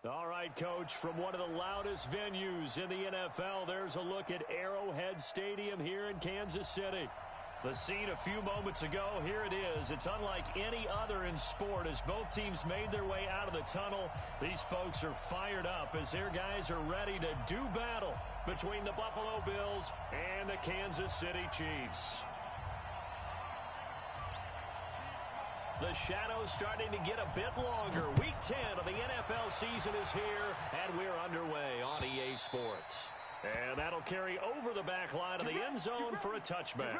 All right, Coach, from one of the loudest venues in the NFL, there's a look at Arrowhead Stadium here in Kansas City. The scene a few moments ago, here it is. It's unlike any other in sport as both teams made their way out of the tunnel. These folks are fired up as their guys are ready to do battle between the Buffalo Bills and the Kansas City Chiefs. The shadow's starting to get a bit longer. Week 10 of the NFL season is here, and we're underway on EA Sports. And that'll carry over the back line of the end zone for a touchback.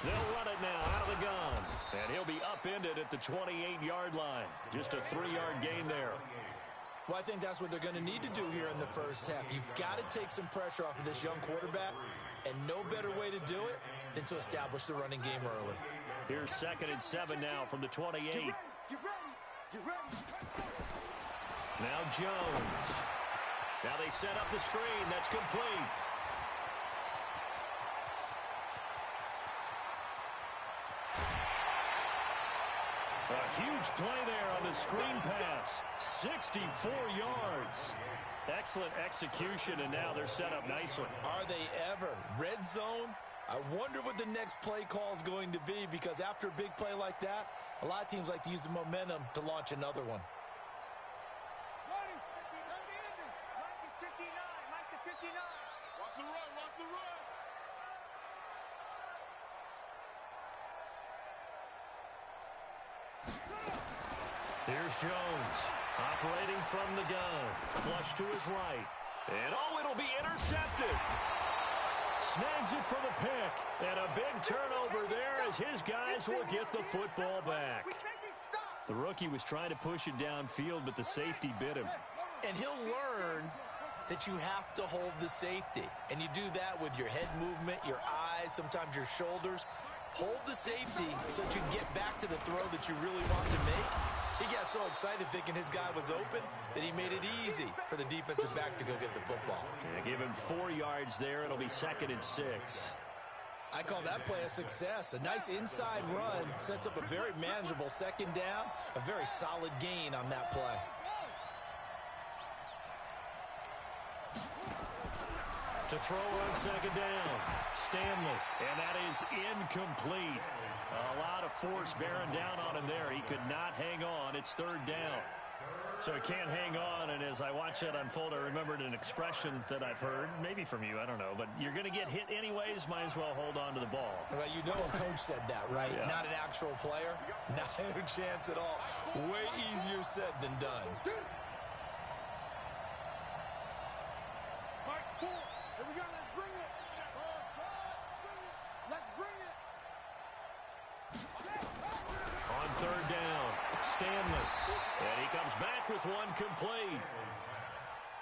They'll run it now out of the gun. And he'll be upended at the 28-yard line. Just a 3-yard gain there. Well, I think that's what they're going to need to do here in the first half. You've got to take some pressure off of this young quarterback, and no better way to do it than to establish the running game early. Here's 2nd and 7 now from the 28. Get ready. Now Jones. Now they set up the screen. That's complete. A huge play there on the screen pass. 64 yards. Excellent execution, and now they're set up nicely. Are they ever? Red zone? I wonder what the next play call is going to be, because after a big play like that, a lot of teams like to use the momentum to launch another one. Here's Jones, operating from the gun. Flush to his right. And, it'll be intercepted. Snags it for the pick. And a big turnover there as his guys will get the football back. The rookie was trying to push it downfield, but the safety bit him. And he'll learn that you have to hold the safety. And you do that with your head movement, your eyes, sometimes your shoulders. Hold the safety so that you can get back to the throw that you really want to make. He got so excited thinking his guy was open that he made it easy for the defensive back to go get the football. Yeah, give him 4 yards there. It'll be 2nd and 6. I call that play a success. A nice inside run sets up a very manageable 2nd down. A very solid gain on that play. To throw on 2nd down, Stanley, and that is incomplete. A lot of force bearing down on him there. He could not hang on. It's 3rd down. So he can't hang on, and as I watch that unfold, I remembered an expression that I've heard, maybe from you, I don't know, but you're going to get hit anyways, might as well hold on to the ball. Well, you know a coach said that, right? Yeah. Not an actual player. Not a chance at all. Way easier said than done. Stanley, and he comes back with one complete.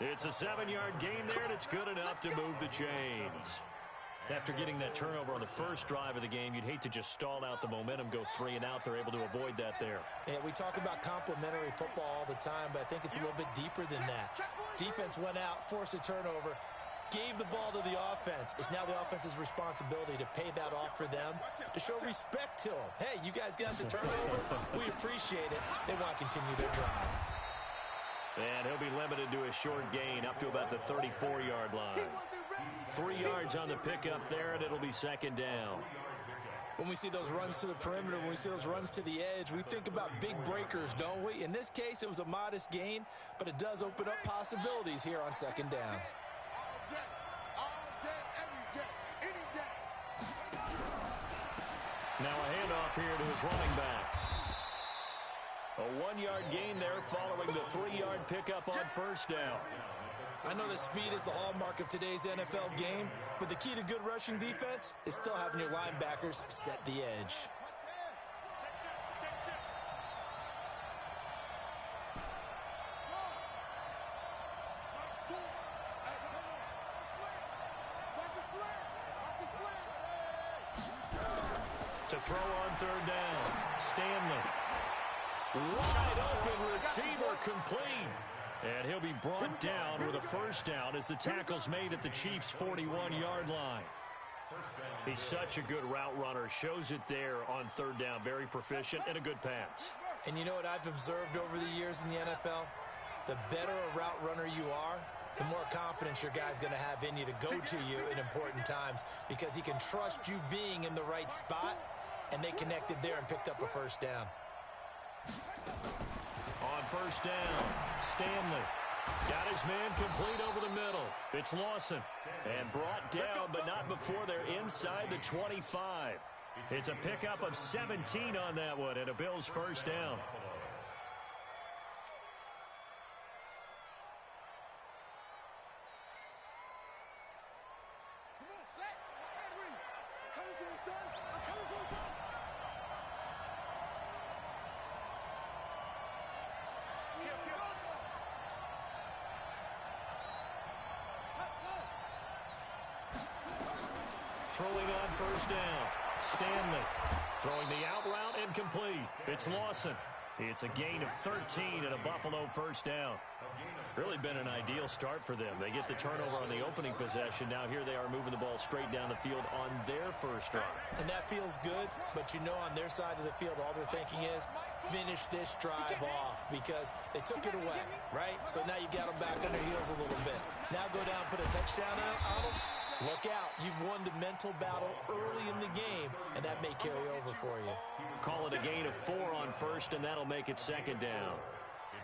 It's a 7-yard gain there, and it's good enough to move the chains. After getting that turnover on the first drive of the game, you'd hate to just stall out the momentum, go 3 and out. They're able to avoid that there. Yeah, we talk about complementary football all the time, but I think it's a little bit deeper than that. Defense went out, forced a turnover, gave the ball to the offense. It's now the offense's responsibility to pay that off for them, to show respect to them. Hey, you guys got the turnover. We appreciate it. They want to continue their drive. And he'll be limited to a short gain up to about the 34-yard line. 3 yards on the pickup there, and it'll be 2nd down. When we see those runs to the perimeter, when we see those runs to the edge, we think about big breakers, don't we? In this case, it was a modest gain, but it does open up possibilities here on 2nd down. Now a handoff here to his running back. A 1-yard gain there following the 3-yard pickup on 1st down. I know that speed is the hallmark of today's NFL game, but the key to good rushing defense is still having your linebackers set the edge. To throw on third down, Stanley. Wide open receiver complete. And he'll be brought down with a first down as the tackle's made at the Chiefs' 41-yard line. He's such a good route runner. Shows it there on third down. Very proficient and a good pass. And you know what I've observed over the years in the NFL? The better a route runner you are, the more confidence your guy's going to have in you to go to you in important times because he can trust you being in the right spot, and they connected there and picked up a first down. On first down, Stanley got his man complete over the middle. It's Lawson. And brought down, but not before they're inside the 25. It's a pickup of 17 on that one, and a Bills first down. Throwing on first down, Stanley. Throwing the out route incomplete. It's Lawson. It's a gain of 13 and a Buffalo first down. Really been an ideal start for them. They get the turnover on the opening possession. Now here they are moving the ball straight down the field on their first drive. And that feels good, but you know on their side of the field all they're thinking is finish this drive off because they took it away, right? So now you got them back on their heels a little bit. Now go down, put a touchdown on them. Look out. You've won the mental battle early in the game, and that may carry over for you. Call it a gain of 4 on first, and that'll make it second down.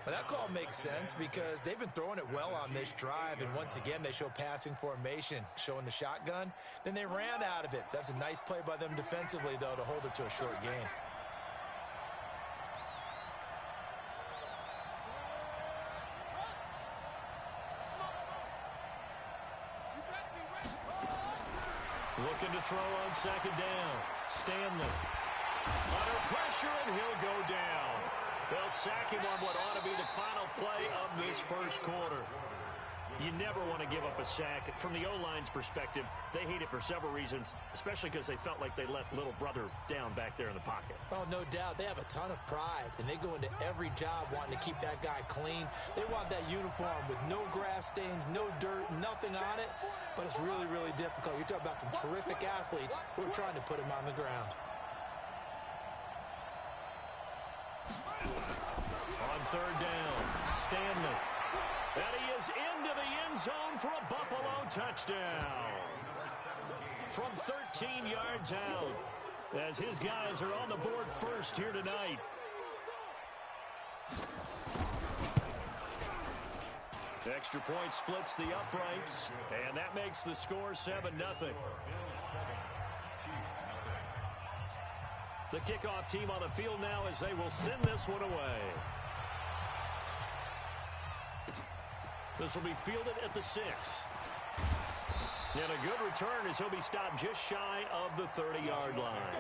Well, that call makes sense because they've been throwing it well on this drive, and once again, they show passing formation, showing the shotgun. Then they ran out of it. That's a nice play by them defensively, though, to hold it to a short game. Looking to throw on second down. Stanley. Under pressure, and he'll go down. They'll sack him on what ought to be the final play of this first quarter. You never want to give up a sack. From the O-line's perspective, they hate it for several reasons, especially because they felt like they let little brother down back there in the pocket. Oh, no doubt. They have a ton of pride, and they go into every job wanting to keep that guy clean. They want that uniform with no grass stains, no dirt, nothing on it, but it's really, really difficult. You're talking about some terrific athletes who are trying to put him on the ground. On third down, Stanley. And he is into the end zone for a Buffalo touchdown. From 13 yards out, as his guys are on the board first here tonight. Extra point splits the uprights, and that makes the score 7-0. The kickoff team on the field now as they will send this one away. This will be fielded at the 6. And a good return as he'll be stopped just shy of the 30-yard line.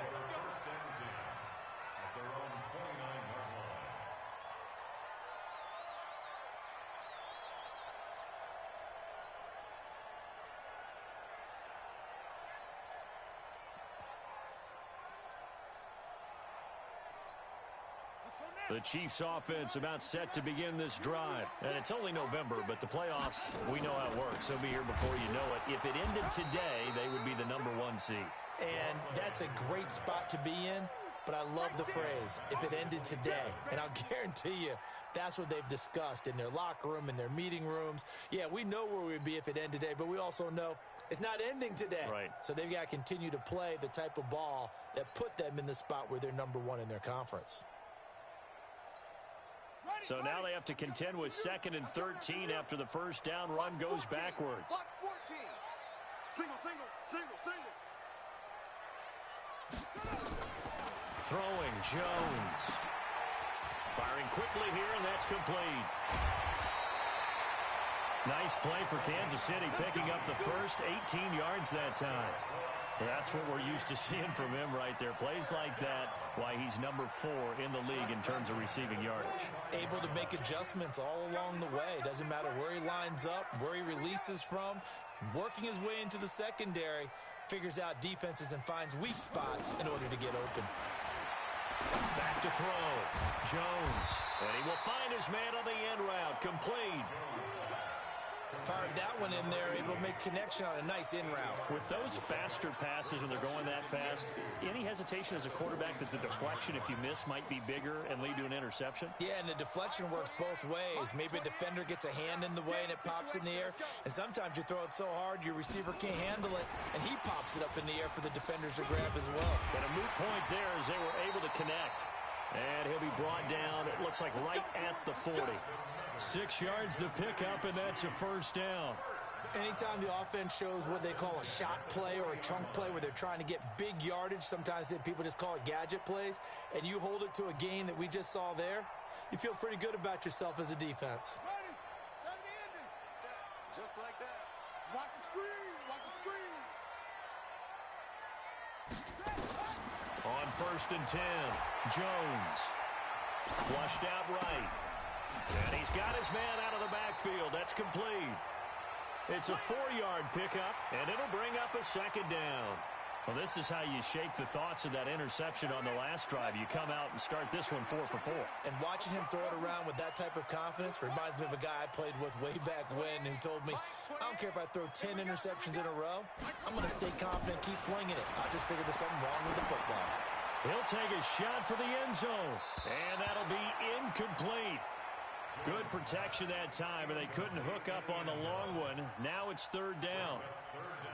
The Chiefs offense about set to begin this drive. And it's only November, but the playoffs, we know how it works. They'll be here before you know it. If it ended today, they would be the #1 seed. And that's a great spot to be in, but I love the phrase, if it ended today. And I'll guarantee you, that's what they've discussed in their locker room, in their meeting rooms. Yeah, we know where we'd be if it ended today, but we also know it's not ending today. Right. So they've got to continue to play the type of ball that put them in the spot where they're #1 in their conference. So now they have to contend with 2nd and 13 after the first down run goes backwards. Single, single, single, single. Throwing, Jones. Firing quickly here, and that's complete. Nice play for Kansas City, picking up the first 18 yards that time. That's what we're used to seeing from him right there. Plays like that, why he's number 4 in the league in terms of receiving yardage. Able to make adjustments all along the way. Doesn't matter where he lines up, where he releases from. Working his way into the secondary, figures out defenses and finds weak spots in order to get open. Back to throw. Jones. And he will find his man on the end route. Complete. Fired that one in there, able to make connection on a nice in route. With those faster passes when they're going that fast, any hesitation as a quarterback that the deflection, if you miss, might be bigger and lead to an interception? Yeah, and the deflection works both ways. Maybe a defender gets a hand in the way and it pops in the air. And sometimes you throw it so hard your receiver can't handle it, and he pops it up in the air for the defenders to grab as well. But a moot point there as they were able to connect. And he'll be brought down, it looks like right at the 40. 6 yards the pickup, and that's a first down. Anytime the offense shows what they call a shot play or a chunk play where they're trying to get big yardage, sometimes people just call it gadget plays, and you hold it to a gain that we just saw there, you feel pretty good about yourself as a defense. Ready. Set the ending. Just like that. Watch the screen. Watch the screen. On 1st and 10, Jones. Flushed out right. And he's got his man out of the backfield. That's complete. It's a 4-yard pickup, and it'll bring up a second down. Well, this is how you shake the thoughts of that interception on the last drive. You come out and start this one 4 for 4. And watching him throw it around with that type of confidence reminds me of a guy I played with way back when who told me, I don't care if I throw 10 interceptions in a row. I'm going to stay confident, keep flinging it. I just figured there's something wrong with the football. He'll take a shot for the end zone, and that'll be incomplete. Good protection that time, and they couldn't hook up on the long one. Now it's 3rd down.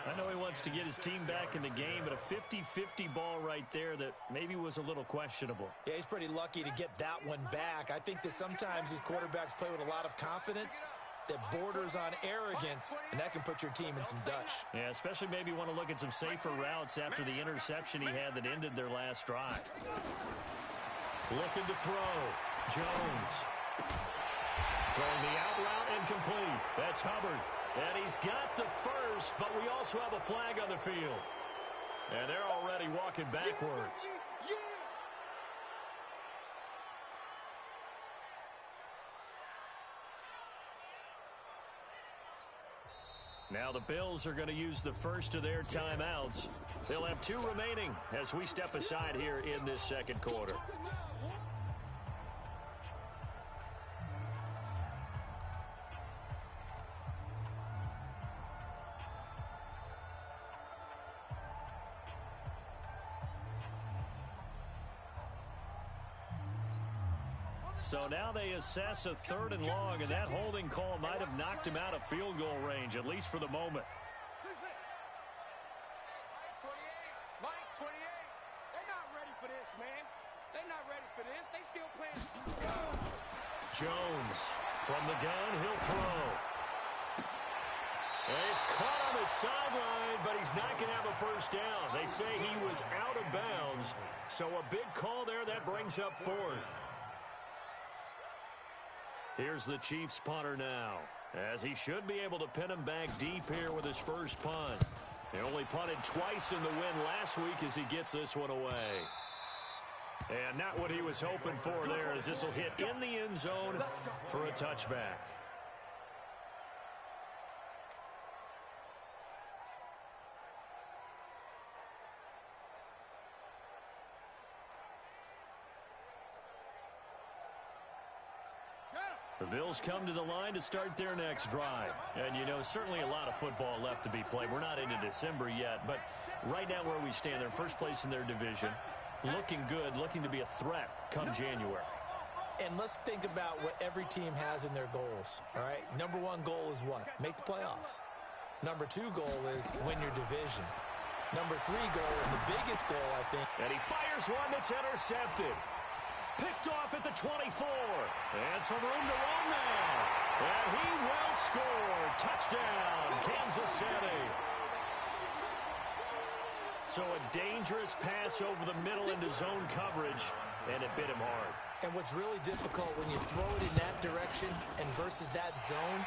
I know he wants to get his team back in the game, but a 50-50 ball right there that maybe was a little questionable. Yeah, he's pretty lucky to get that one back. I think that sometimes these quarterbacks play with a lot of confidence that borders on arrogance, and that can put your team in some Dutch. Yeah, especially maybe want to look at some safer routes after the interception he had that ended their last drive. Looking to throw. Jones. Throwing the out route incomplete. That's Hubbard. And he's got the first, but we also have a flag on the field. And they're already walking backwards. Now the Bills are going to use the first of their timeouts. They'll have 2 remaining as we step aside here in this second quarter. So now they assess a 3rd and long, and that holding call might have knocked him out of field goal range, at least for the moment. Mike 28. They're not ready for this, man. They're not ready for this. They still playing. Jones from the gun, he'll throw. And he's caught on the sideline, but he's not going to have a first down. They say he was out of bounds, so a big call there that brings up 4th. Here's the Chiefs punter now, as he should be able to pin him back deep here with his first punt. He only punted twice in the win last week as he gets this one away. And not what he was hoping for there, as this will hit in the end zone for a touchback. The Bills come to the line to start their next drive. And, you know, certainly a lot of football left to be played. We're not into December yet, but right now where we stand, they're first place in their division. Looking good, looking to be a threat come January. And let's think about what every team has in their goals, all right? Number 1 goal is what? Make the playoffs. Number 2 goal is win your division. Number 3 goal, and the biggest goal, I think. And he fires one that's intercepted. Picked off at the 24. And some room to run now. And he will score. Touchdown, Kansas City. So a dangerous pass over the middle into zone coverage, and it bit him hard. And what's really difficult when you throw it in that direction and versus that zone,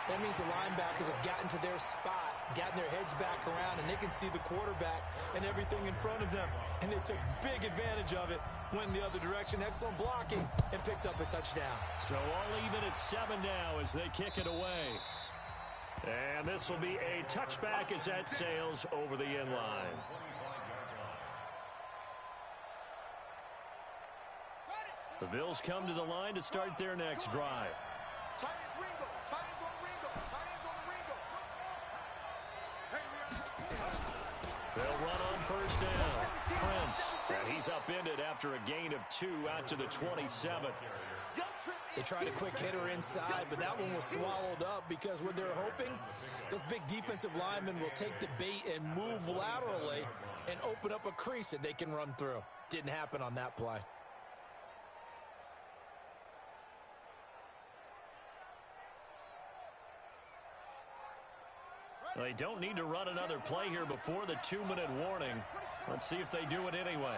That means the linebackers have gotten to their spot, gotten their heads back around, and they can see the quarterback and everything in front of them. And they took big advantage of it, went the other direction, excellent blocking, and picked up a touchdown. So all even at 7 now as they kick it away. And this will be a touchback as that sails over the end line. The Bills come to the line to start their next drive. Tight ends Ringo. Tight ends on Ringo. Tight ends on the Ringo. They'll run on first down. Prince, and he's upended after a gain of 2 out to the 27. They tried a quick hitter inside, but that one was swallowed up because what they're hoping, those big defensive linemen will take the bait and move laterally and open up a crease that they can run through. Didn't happen on that play. They don't need to run another play here before the 2-minute warning. Let's see if they do it anyway.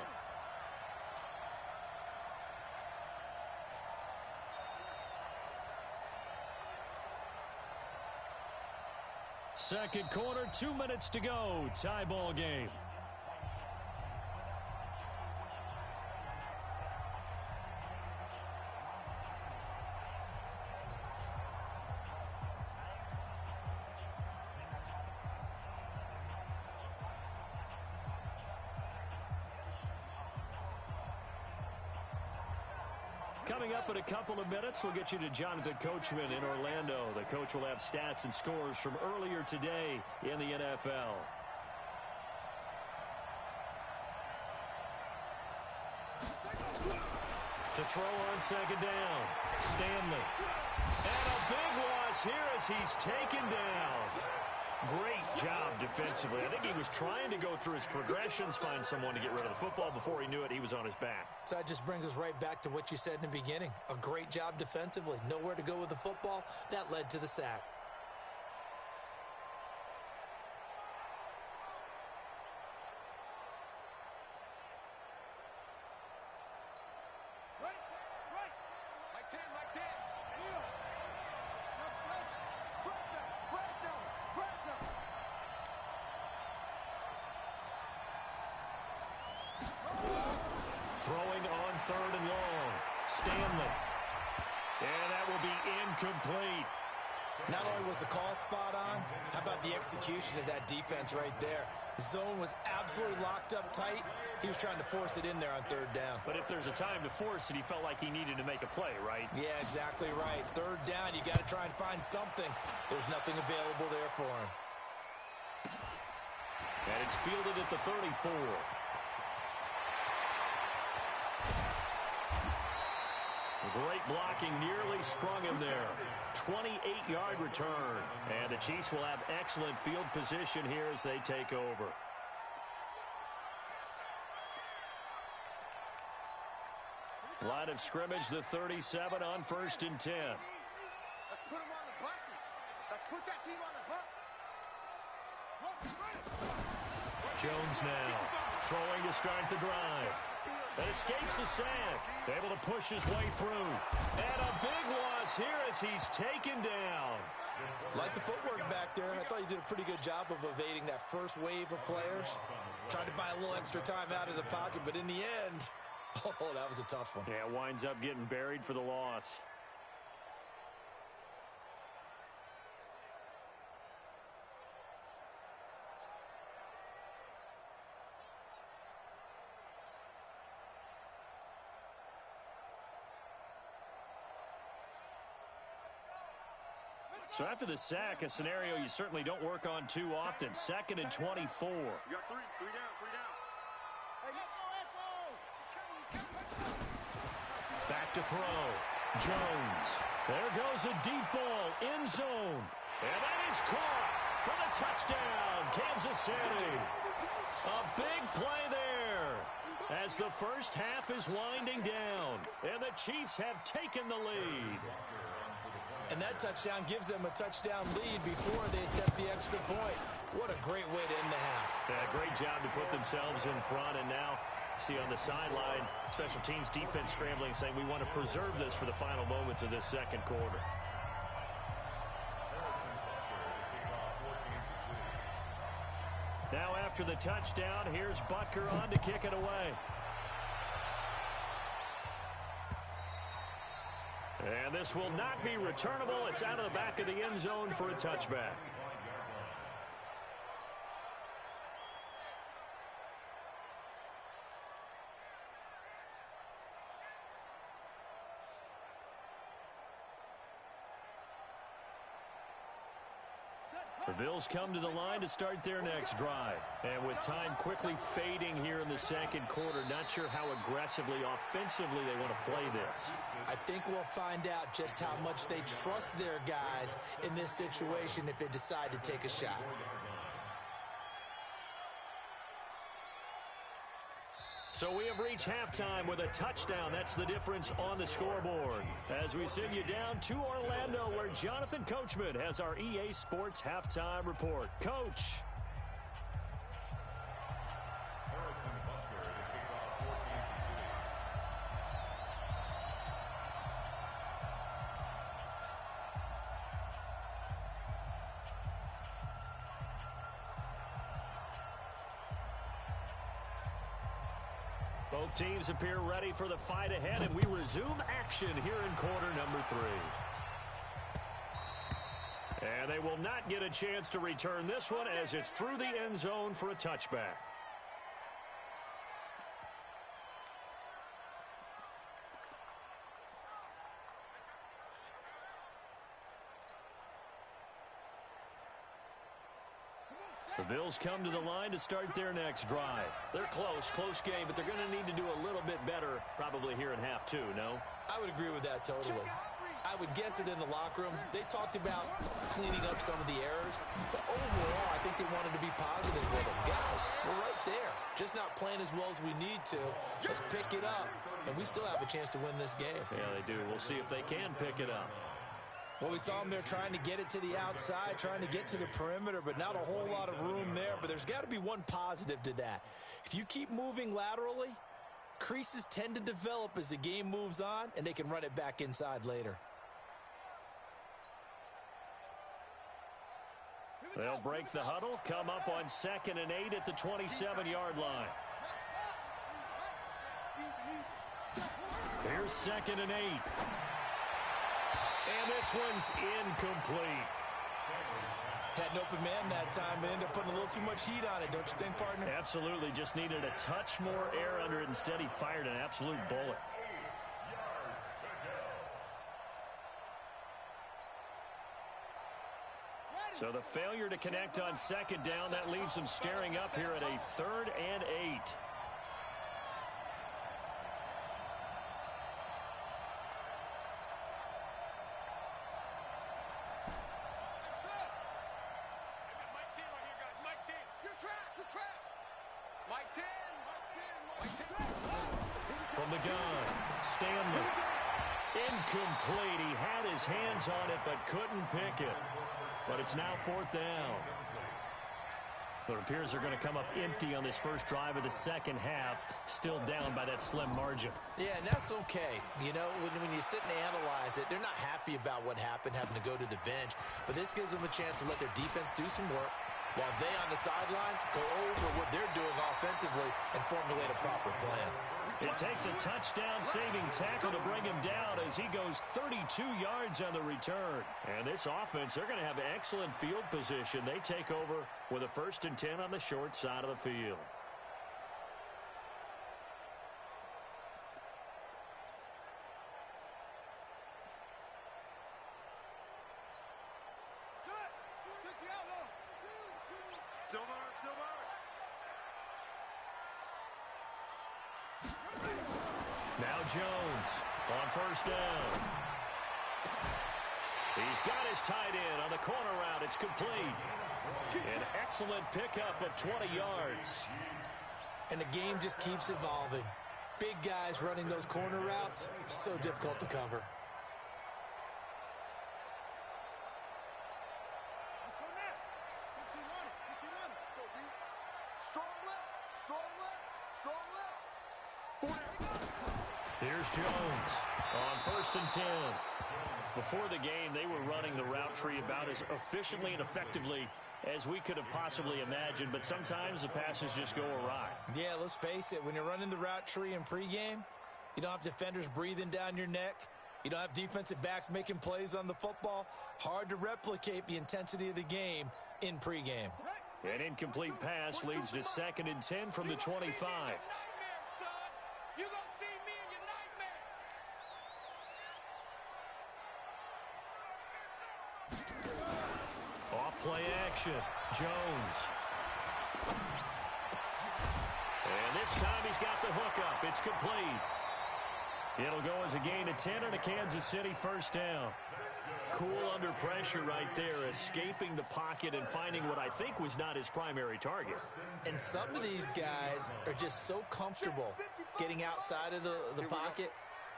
Second quarter, 2 minutes to go. Tie ball game. Coming up in a couple of minutes, we'll get you to Jonathan Coachman in Orlando. The coach will have stats and scores from earlier today in the NFL. To throw on second down, Stanley. And a big loss here as he's taken down. Great job defensively. I think he was trying to go through his progressions, find someone to get rid of the football. Before he knew it, he was on his back. So that just brings us right back to what you said in the beginning. A great job defensively. Nowhere to go with the football. That led to the sack. Throwing on third and long. Stanley. And that will be incomplete. Not only was the call spot on, how about the execution of that defense right there? The zone was absolutely locked up tight. He was trying to force it in there on third down. But if there's a time to force it, he felt like he needed to make a play, right? Yeah, exactly right. Third down, you got to try and find something. There's nothing available there for him. And it's fielded at the 34. Great blocking, nearly sprung him there. 28-yard return. And the Chiefs will have excellent field position here as they take over. Line of scrimmage, the 37 on 1st and 10. Let's put him on the buses. Let's put that team on the bus. Jones now throwing to start the drive. And escapes the sack. Able to push his way through. And a big loss here as he's taken down. Like the footwork back there. I thought he did a pretty good job of evading that first wave of players. Tried to buy a little extra time out of the pocket, but in the end, oh, that was a tough one. Yeah, winds up getting buried for the loss. So after the sack, a scenario you certainly don't work on too often. 2nd and 24. You got three down. Back to throw. Jones. There goes a deep ball. End zone. And that is caught for the touchdown. Kansas City. A big play there as the first half is winding down. And the Chiefs have taken the lead. And that touchdown gives them a touchdown lead before they attempt the extra point. What a great way to end the half. Yeah, great job to put themselves in front. And now, see on the sideline, special teams defense scrambling, saying we want to preserve this for the final moments of this second quarter. after the touchdown. Here's Butker on to kick it away. And this will not be returnable. It's out of the back of the end zone for a touchback. The Bills come to the line to start their next drive. And with time quickly fading here in the second quarter, not sure how aggressively, offensively they want to play this. I think we'll find out just how much they trust their guys in this situation if they decide to take a shot. So we have reached halftime with a touchdown. That's the difference on the scoreboard. As we send you down to Orlando, where Jonathan Coachman has our EA Sports Halftime Report. Coach. Both teams appear ready for the fight ahead, and we resume action here in quarter number 3. And they will not get a chance to return this one as it's through the end zone for a touchback. The Bills come to the line to start their next drive. They're close game, but they're going to need to do a little bit better probably here in half 2, no? I would agree with that totally. I would guess it in the locker room. They talked about cleaning up some of the errors, but overall, I think they wanted to be positive with them. Guys, we're right there. Just not playing as well as we need to. Let's pick it up, and we still have a chance to win this game. Yeah, they do. We'll see if they can pick it up. Well, we saw them there trying to get it to the outside, trying to get to the perimeter, but not a whole lot of room there. But there's got to be one positive to that. If you keep moving laterally, creases tend to develop as the game moves on, and they can run it back inside later. They'll break the huddle, come up on 2nd and 8 at the 27-yard line. Here's 2nd and 8. And this one's incomplete. Had an open man that time, but ended up putting a little too much heat on it, don't you think, partner? Absolutely. Just needed a touch more air under it. Instead, he fired an absolute bullet. So the failure to connect on 2nd down, that leaves them staring up here at a 3rd and 8. From the gun, Stanley. Incomplete. He had his hands on it, but couldn't pick it. But it's now 4th down. It appears they're going to come up empty on this first drive of the second half, still down by that slim margin. Yeah, and that's okay. You know, when you sit and analyze it, they're not happy about what happened, having to go to the bench. But this gives them a chance to let their defense do some work, while they on the sidelines go over what they're doing offensively and formulate a proper plan. It takes a touchdown-saving tackle to bring him down as he goes 32 yards on the return. And this offense, they're going to have excellent field position. They take over with a 1st and 10 on the short side of the field. Now Jones on 1st down. He's got his tight end on the corner route. It's complete. An excellent pickup of 20 yards. And the game just keeps evolving. Big guys running those corner routes, so difficult to cover. Let's go now. 15 on it. 15 on it. Let's go, D. Strong left. Strong left. Strong left. Here's Jones on 1st and 10. Before the game, they were running the route tree about as efficiently and effectively as we could have possibly imagined, but sometimes the passes just go awry. Yeah, let's face it. When you're running the route tree in pregame, you don't have defenders breathing down your neck. You don't have defensive backs making plays on the football. Hard to replicate the intensity of the game in pregame. An incomplete pass leads to 2nd and 10 from the 25. Off-play action. Jones. And this time he's got the hookup. It's complete. It'll go as a gain of 10 and a Kansas City first down. Cool under pressure right there, escaping the pocket and finding what I think was not his primary target. And some of these guys are just so comfortable getting outside of the pocket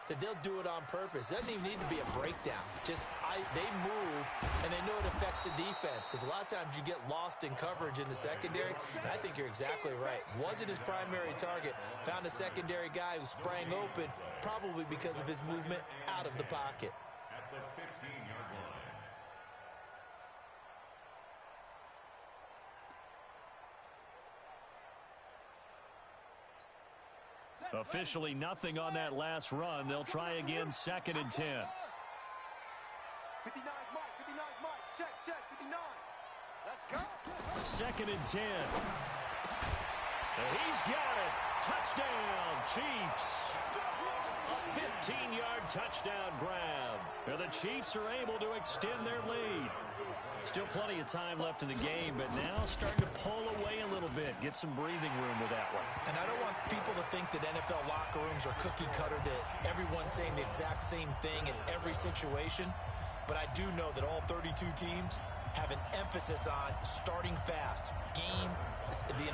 that they'll do it on purpose. It doesn't even need to be a breakdown. They move, and they know it affects the defense, because a lot of times you get lost in coverage in the secondary, and I think you're exactly right. Wasn't his primary target. Found a secondary guy who sprang open, probably because of his movement out of the pocket. At the 15-yard line. Officially nothing on that last run. They'll try again, 2nd and 10. 59 Mike, 59 Mike. Check, 59. Let's go. 2nd and 10. And he's got it. Touchdown, Chiefs. A 15-yard touchdown grab. And the Chiefs are able to extend their lead. Still plenty of time left in the game, but now starting to pull away a little bit. Get some breathing room with that one. And I don't want people to think that NFL locker rooms are cookie cutter, that everyone's saying the exact same thing in every situation. But I do know that all 32 teams have an emphasis on starting fast. Game,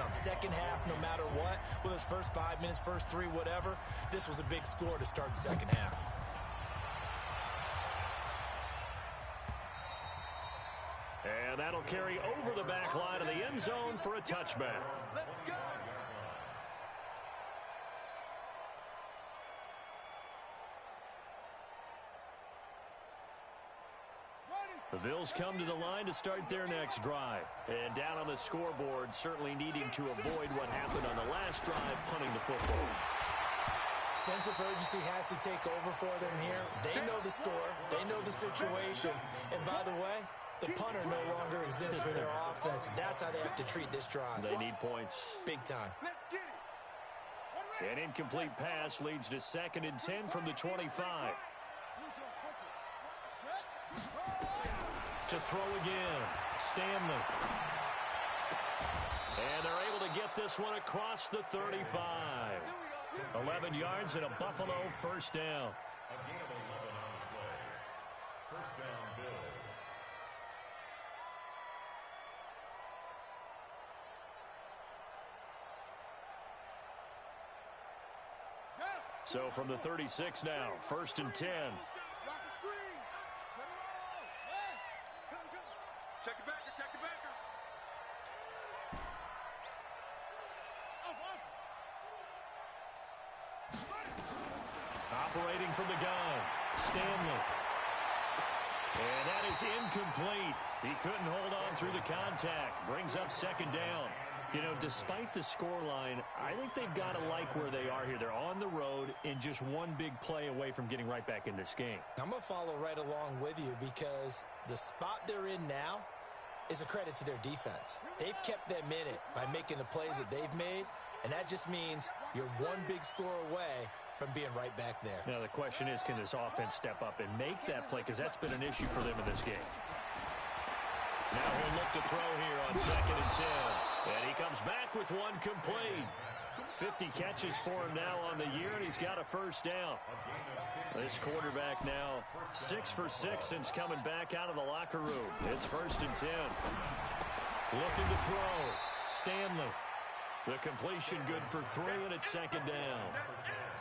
second half, no matter what. Whether it's first 5 minutes, first 3, whatever. This was a big score to start the second half. And that'll carry over the back line of the end zone for a touchback. Let's go. The Bills come to the line to start their next drive. And down on the scoreboard, certainly needing to avoid what happened on the last drive, punting the football. Sense of urgency has to take over for them here. They know the score. They know the situation. And by the way, the punter no longer exists for their offense. That's how they have to treat this drive. They need points. Big time. Let's get it. An incomplete pass leads to 2nd and 10 from the 25. To throw again, Stanley. And they're able to get this one across the 35. 11 yards and a Buffalo first down. A gain of 11 on the play. First down, Bills. So from the 36 now, 1st and 10. Check the backer, check the backer. Operating from the gun, Stanley. And that is incomplete. He couldn't hold on through the contact. Brings up 2nd down. You know, despite the scoreline, I think they've got to like where they are here. They're on the road and just one big play away from getting right back in this game. I'm going to follow right along with you, because the spot they're in now is a credit to their defense. They've kept them in it by making the plays that they've made, and that just means you're one big score away from being right back there. Now, the question is, can this offense step up and make that play? Because that's been an issue for them in this game. Now he'll look to throw here on 2nd and 10. And he comes back with one complete. 50 catches for him now on the year, and he's got a first down. This quarterback now 6 for 6 since coming back out of the locker room. It's 1st and 10. Looking to throw. Stanley. The completion good for 3, and it's 2nd down.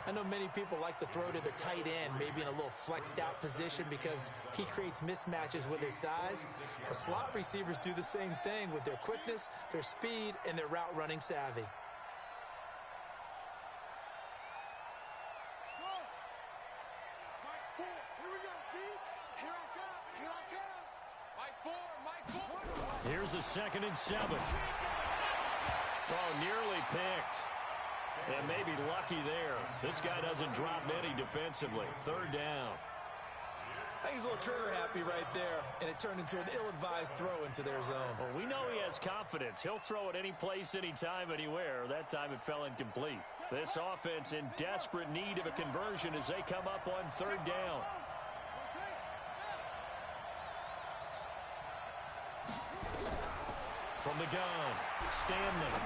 I know many people like to throw to the tight end, maybe in a little flexed out position, because he creates mismatches with his size. The slot receivers do the same thing with their quickness, their speed, and their route running savvy. Here's a 2nd and 7. Oh, nearly picked. And maybe lucky there. This guy doesn't drop many defensively. 3rd down. I think he's a little trigger happy right there, and it turned into an ill-advised throw into their zone. Well, we know he has confidence. He'll throw it any place, anytime, anywhere. That time it fell incomplete. This offense in desperate need of a conversion as they come up on 3rd down. From the gun, Stanley.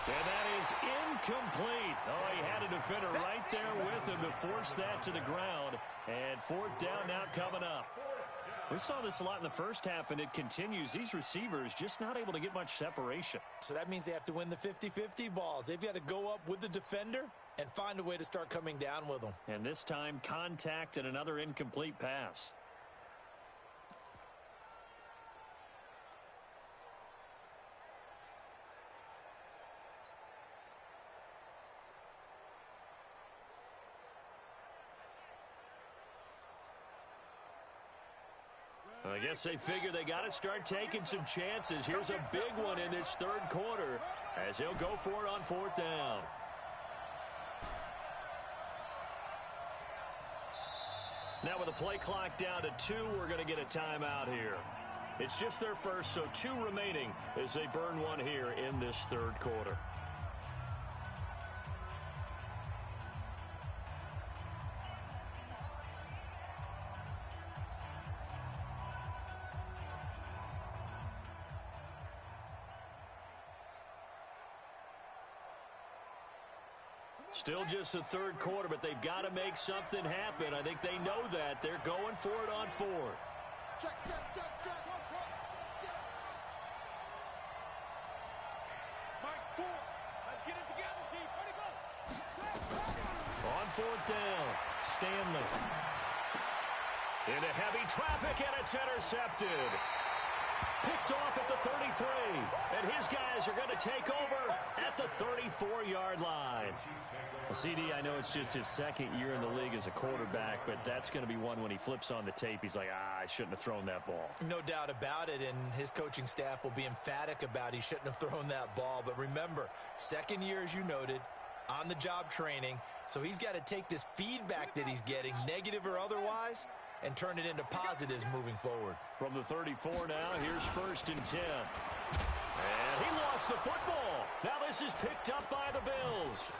And that is incomplete. Oh, he had a defender right there with him to force that to the ground. And 4th down now coming up. We saw this a lot in the first half, and it continues. These receivers just not able to get much separation. So that means they have to win the 50-50 balls. They've got to go up with the defender and find a way to start coming down with them. And this time, contact and another incomplete pass. I guess they figure they got to start taking some chances. Here's a big one in this 3rd quarter as he'll go for it on 4th down. Now with the play clock down to 2, we're going to get a timeout here. It's just their first, so 2 remaining as they burn one here in this 3rd quarter. Still just the 3rd quarter, but they've got to make something happen. I think they know that. They're going for it on 4th. Check. Mike, 4. Let's get it together, Keith. Ready, go. On 4th down, Stanley. Into heavy traffic, and it's intercepted. Picked off at the 33, and his guys are going to take over at the 34-yard line. Well, CD, I know it's just his 2nd year in the league as a quarterback, but that's going to be one when he flips on the tape. He's like, I shouldn't have thrown that ball. No doubt about it, and his coaching staff will be emphatic about he shouldn't have thrown that ball. But remember, 2nd year, as you noted, on-the-job training, so he's got to take this feedback that he's getting, negative or otherwise, and turn it into positives moving forward. From the 34 now, here's 1st and 10. And he lost the football. Now this is picked up by the Bills.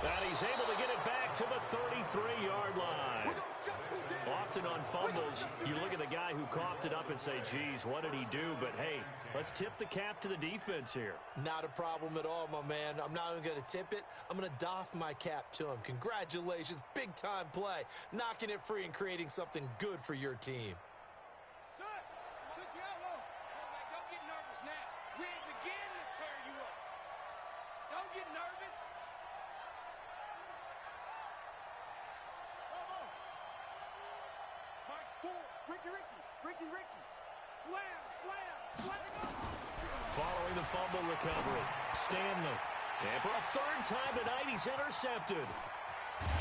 And he's able to get it back to the 33-yard line. Often on fumbles, you look at the guy who coughed it up and say, geez, what did he do? But, hey, let's tip the cap to the defense here. Not a problem at all, my man. I'm not even going to tip it. I'm going to doff my cap to him. Congratulations. Big-time play. Knocking it free and creating something good for your team. Son, 60 out low. Don't get nervous now. We ain't beginning to tear you up. Don't get nervous. Mike, 4. Ricky. Slam. Following the fumble recovery, Stanley. And for a 3rd time tonight, he's intercepted.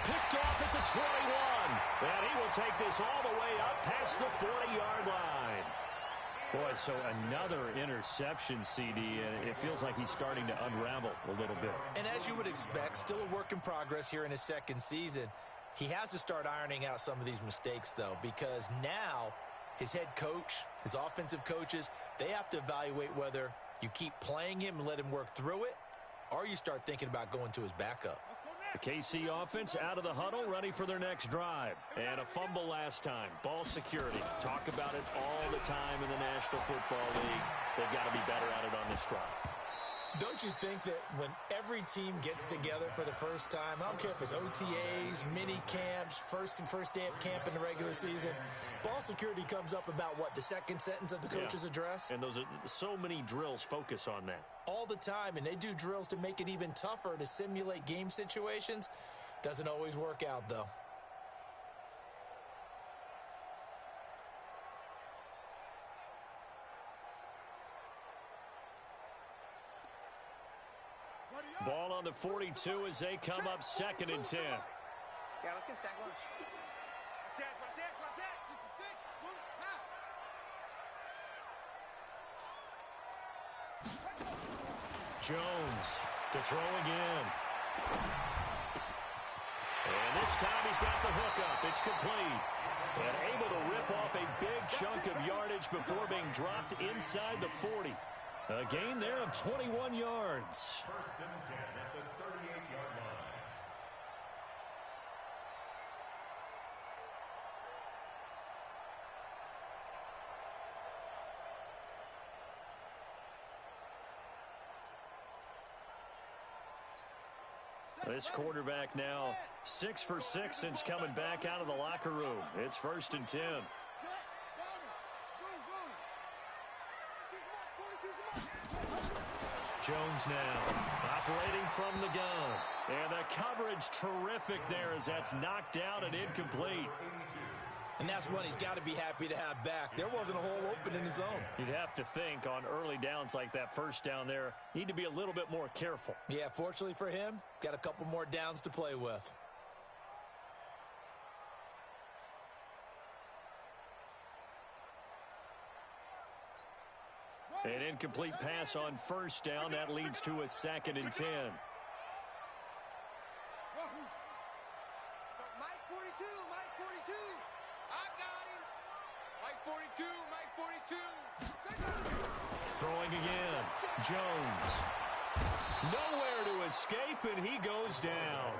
Picked off at the 21. And he will take this all the way up past the 40-yard line. Boy, so another interception, CD, and it feels like he's starting to unravel a little bit. And as you would expect, still a work in progress here in his 2nd season. He has to start ironing out some of these mistakes, though, because now his head coach, his offensive coaches, they have to evaluate whether you keep playing him and let him work through it, or you start thinking about going to his backup. The KC offense out of the huddle, ready for their next drive. And a fumble last time. Ball security. Talk about it all the time in the National Football League. They've got to be better at it on this drive. Don't you think that when every team gets together for the first time, I don't care if it's OTAs, mini camps, first day of camp in the regular season, ball security comes up about what, the 2nd sentence of the coach's address? And those are so many drills focus on that. All the time, and they do drills to make it even tougher to simulate game situations. Doesn't always work out, though. Ball on the 42 as they come up 2nd and 10. Yeah, let's get a sack lunch. Jones to throw again. And this time he's got the hook up. It's complete. And able to rip off a big chunk of yardage before being dropped inside the 40. A gain there of 21 yards. First and 10 at the 38-yard line. This quarterback now 6 for 6 since coming back out of the locker room. It's first and 10. Jones now operating from the gun. And the coverage terrific there as that's knocked out and incomplete. And that's one he's got to be happy to have back. There wasn't a hole open in his zone. You'd have to think on early downs like that first down there, need to be a little bit more careful. Yeah, fortunately for him, got a couple more downs to play with. An incomplete pass on first down. That leads to a 2nd and 10. Mike 42, Mike 42. I got him. Mike 42, Mike 42. Throwing again. Jones. Nowhere to escape, and he goes down.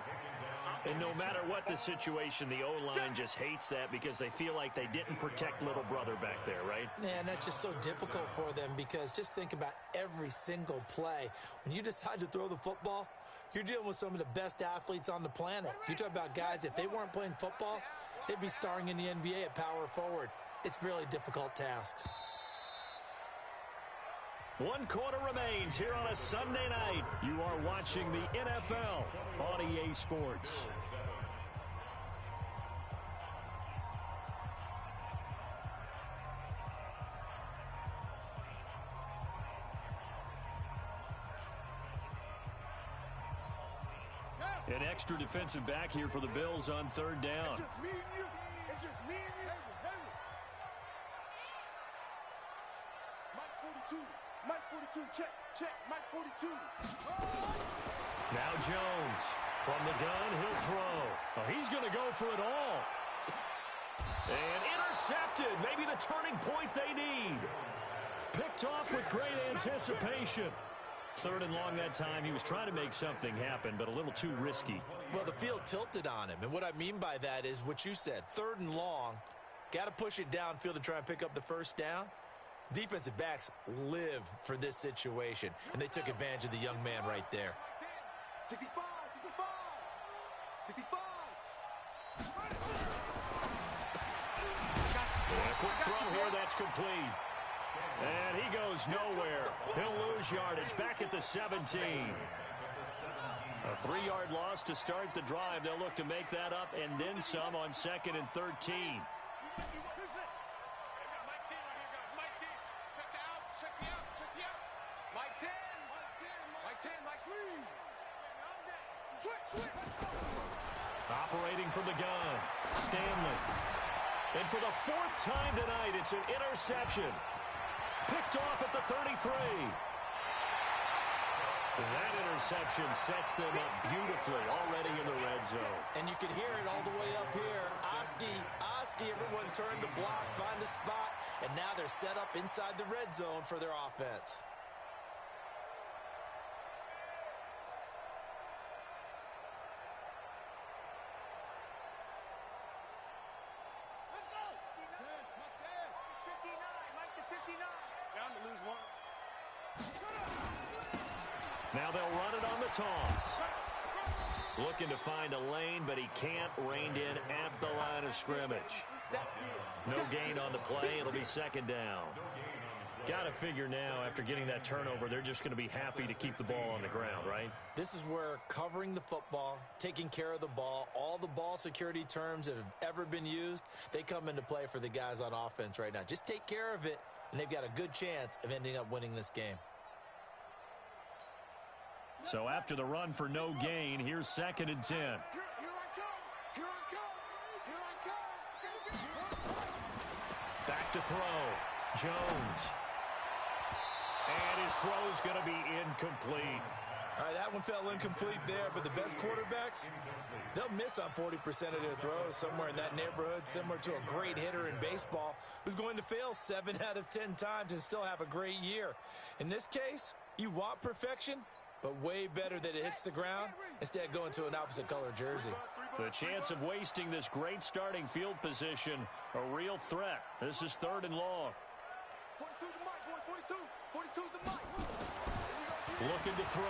And no matter what the situation, the O-line just hates that because they feel like they didn't protect little brother back there, right? Man, that's just so difficult for them because just think about every single play. When you decide to throw the football, you're dealing with some of the best athletes on the planet. You talk about guys, if they weren't playing football, they'd be starring in the NBA at power forward. It's a really difficult task. 1 quarter remains here on a Sunday night. You are watching the NFL on EA Sports. An extra defensive back here for the Bills on 3rd down. It's just me and you. It's just me and you. Mike 42. Mike 42, check, Mike 42. Now Jones from the gun, he'll throw. Oh, he's going to go for it all. And intercepted, maybe the turning point they need. Picked off with great anticipation. 3rd and long that time. He was trying to make something happen, but a little too risky. Well, the field tilted on him, and what I mean by that is what you said, 3rd and long. Got to push it downfield to try and pick up the first down. Defensive backs live for this situation, and they took advantage of the young man right there. 65, 65, 65. And a quick throw here, that's complete. And he goes nowhere. He'll lose yardage back at the 17. A 3-yard loss to start the drive. They'll look to make that up and then some on 2nd and 13. Operating from the gun, Stanley. And for the 4th time tonight, it's an interception. Picked off at the 33. That interception sets them up beautifully already in the red zone. And you can hear it all the way up here. Oski, everyone turned to block, find a spot, and now they're set up inside the red zone for their offense. Now they'll run it on the toss. Looking to find a lane, but he can't. Reined in at the line of scrimmage. No gain on the play. It'll be 2nd down. Got to figure now, after getting that turnover, they're just going to be happy to keep the ball on the ground, right? This is where covering the football, taking care of the ball, all the ball security terms that have ever been used, they come into play for the guys on offense right now. Just take care of it, and they've got a good chance of ending up winning this game. So after the run for no gain, here's 2nd and 10. Here I come. Here I come. Here I come. Back to throw. Jones. And his throw's going to be incomplete. All right, that one fell incomplete there, but the best quarterbacks, they'll miss on 40% of their throws, somewhere in that neighborhood, similar to a great hitter in baseball who's going to fail 7 out of 10 times and still have a great year. In this case, you want perfection, but way better that it hits the ground instead going to an opposite color jersey. The chance of wasting this great starting field position, a real threat. This is 3rd and long. 42's the mic, boys. 42. 42's the mic. Looking to throw.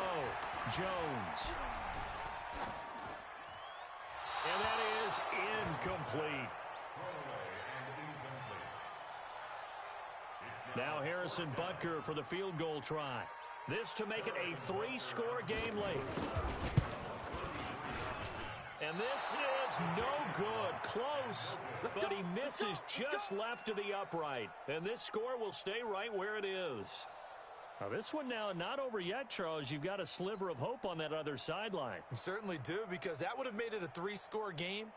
Jones. And that is incomplete. Now Harrison Butker for the field goal try. This to make it a 3-score game late. And this is no good. Close, but he misses just left to the upright. And this score will stay right where it is. Now this one now not over yet, Charles. You've got a sliver of hope on that other sideline. You certainly do, because that would have made it a 3-score game,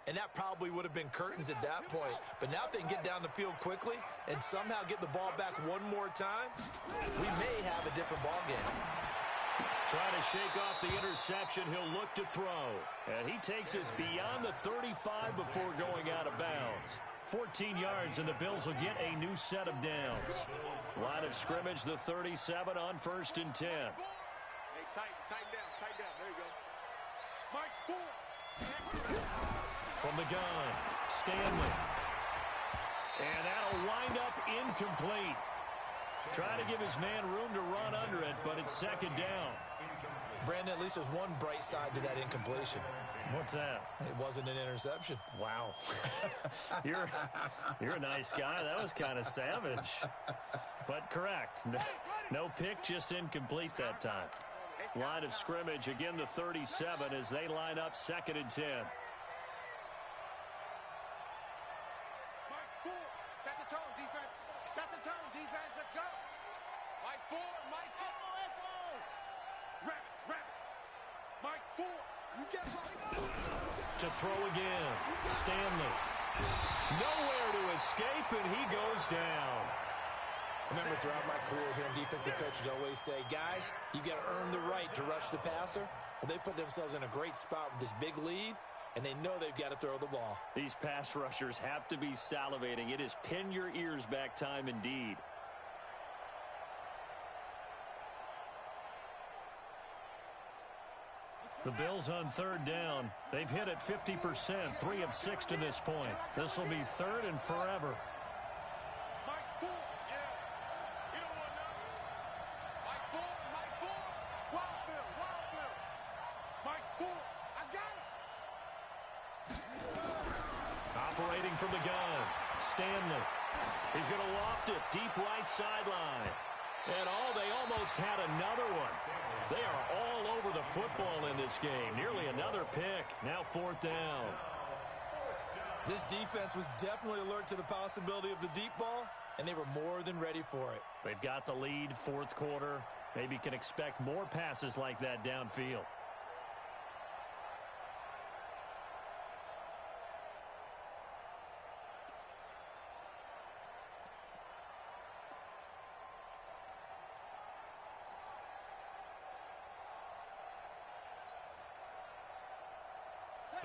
and that probably would have been curtains at that point. But now if they can get down the field quickly and somehow get the ball back one more time, we may have a different ball game. Trying to shake off the interception, he'll look to throw. And he takes us beyond the 35 before going out of bounds. 14 yards, and the Bills will get a new set of downs. Line of scrimmage, the 37 on 1st and 10. Hey, tighten down. There you go. Mike 4. From the gun, Stanley. And that'll wind up incomplete. Trying to give his man room to run under it, but it's 2nd down. Brandon, at least there's one bright side to that incompletion. What's that? It wasn't an interception. Wow. You're a nice guy. That was kind of savage. But correct. No pick, just incomplete that time. Line of scrimmage, again the 37 as they line up 2nd and 10. Mike 4. Set the tone, defense. Set the tone, defense. Let's go. Mike 4. Mike 4. Rap. Mike 4. You get To throw again. Stanley. Nowhere to escape, and he goes down. Remember, throughout my career here in defensive coaches always say, guys, you got to earn the right to rush the passer. Well, they put themselves in a great spot with this big lead, and they know they've got to throw the ball. These pass rushers have to be salivating. It is pin your ears back time indeed. The Bills on 3rd down. They've hit it 50%, 3 of 6 to this point. This will be 3rd and forever. Mike 4. Yeah. You don't want nothing. Mike 4. Wild Bill. Mike 4. I got it. Operating from the gun. Stanley. He's going to loft it deep right sideline. And they almost had another one. They are all over the football in this game. Nearly another pick. Now 4th down. This defense was definitely alert to the possibility of the deep ball, and they were more than ready for it. They've got the lead, 4th quarter. Maybe can expect more passes like that downfield.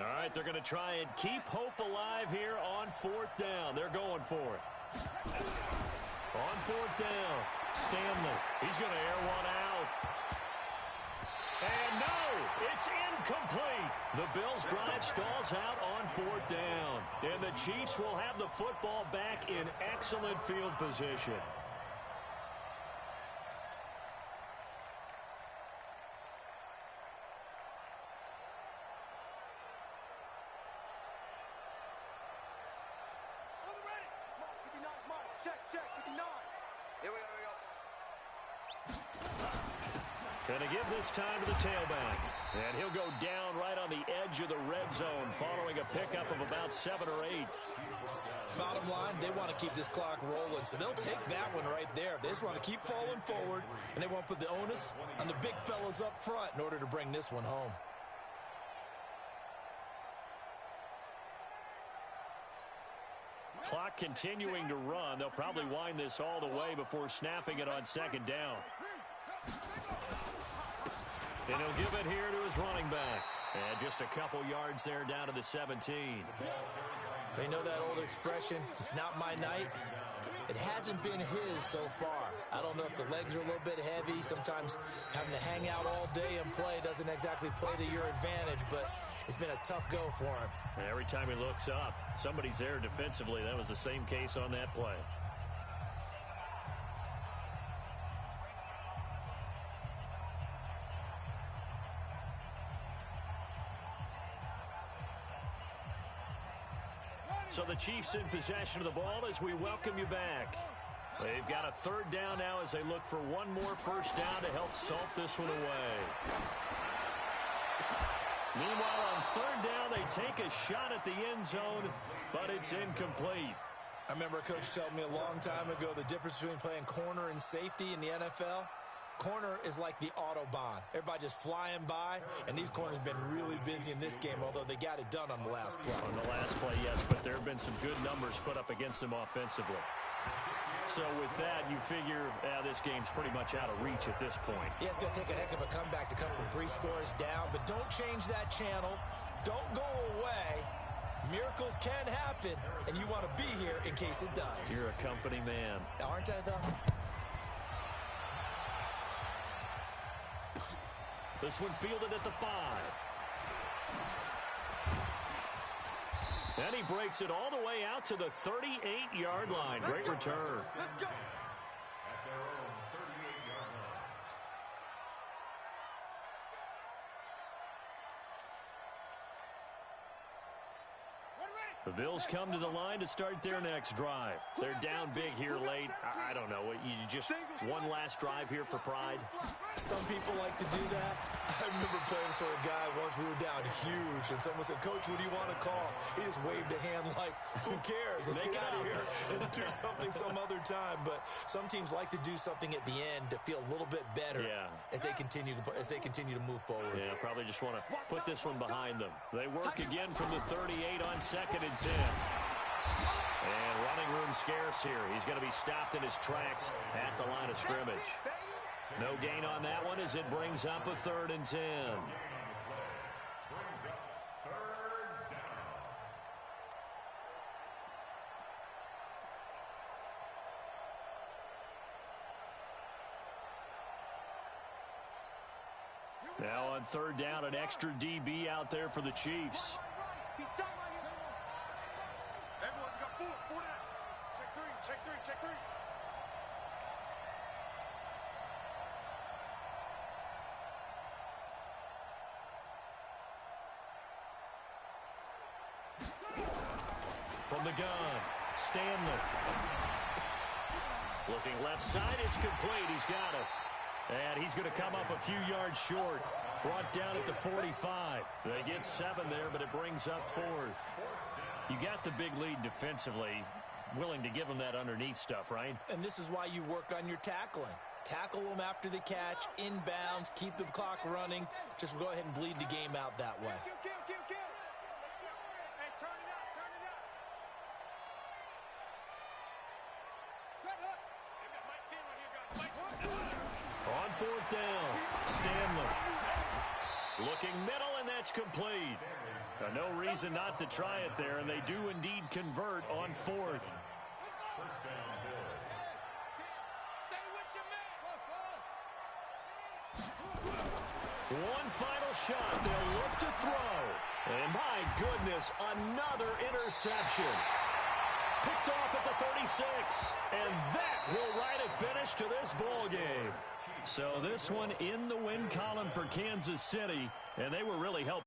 All right, they're going to try and keep hope alive here on 4th down. They're going for it. On 4th down, Stanley. He's going to air one out. And no, it's incomplete. The Bills' drive stalls out on 4th down. And the Chiefs will have the football back in excellent field position. Check, 59. Here we go. Going to give this time to the tailback. And he'll go down right on the edge of the red zone following a pickup of about 7 or 8. Bottom line, they want to keep this clock rolling, so they'll take that one right there. They just want to keep falling forward, and they want to put the onus on the big fellas up front in order to bring this one home. Clock continuing to run. They'll probably wind this all the way before snapping it on second down. And he'll give it here to his running back. And just a couple yards there down to the 17. They know that old expression, it's not my night. It hasn't been his so far. I don't know if the legs are a little bit heavy. Sometimes having to hang out all day and play doesn't exactly play to your advantage, but it's been a tough go for him. And every time he looks up, somebody's there defensively. That was the same case on that play. So the Chiefs in possession of the ball as we welcome you back. They've got a third down now as they look for one more first down to help salt this one away. Meanwhile, on third down, they take a shot at the end zone, but it's incomplete. I remember a coach telling me a long time ago the difference between playing corner and safety in the NFL. Corner is like the Autobahn. Everybody just flying by, and these corners have been really busy in this game, although they got it done on the last play. On the last play, yes, but there have been some good numbers put up against them offensively. So with that, you figure this game's pretty much out of reach at this point. Yeah, it's going to take a heck of a comeback to come from 3 scores down, but don't change that channel. Don't go away. Miracles can happen, and you want to be here in case it does. You're a company man. Aren't I, though? This one fielded at the 5. And he breaks it all the way out to the 38-yard line. Great return. Let's go. At their own 38-yard line. The Bills come to the line to start their next drive. They're down big here late. I don't know. You just one last drive here for pride? Some people like to do that. I remember playing for a guy once. We were down huge, and someone said, "Coach, what do you want to call?" He just waved a hand like, "Who cares? Let's get out of here and do something some other time." But some teams like to do something at the end to feel a little bit better as they continue to move forward. Yeah, probably just want to put this one behind them. They work again from the 38 on 2nd and 10. And running room scarce here. He's going to be stopped in his tracks at the line of scrimmage. No gain on that one as it brings up a 3rd and 10. Now on 3rd down, an extra DB out there for the Chiefs. Everyone got 4 down. Check 3. From the gun, Stanley. Looking left side, it's complete. He's got it. And he's going to come up a few yards short. Brought down at the 45. They get 7 there, but it brings up 4th. You got the big lead defensively. Willing to give them that underneath stuff, right? And this is why you work on your tackling. Tackle them after the catch, inbounds, keep the clock running. Just go ahead and bleed the game out that way. Kill. Hey, turn it up. Set up. They've got Mike 10 right here, guys. On 4th down, Stanley. Looking middle, and that's complete. No reason not to try it there, and they do indeed convert on 4th. First down, Bills. Stay with your man. One final shot. They'll look to throw. And my goodness, another interception. Picked off at the 36. And that will write a finish to this ball game. So this one in the win column for Kansas City, and they were really helping.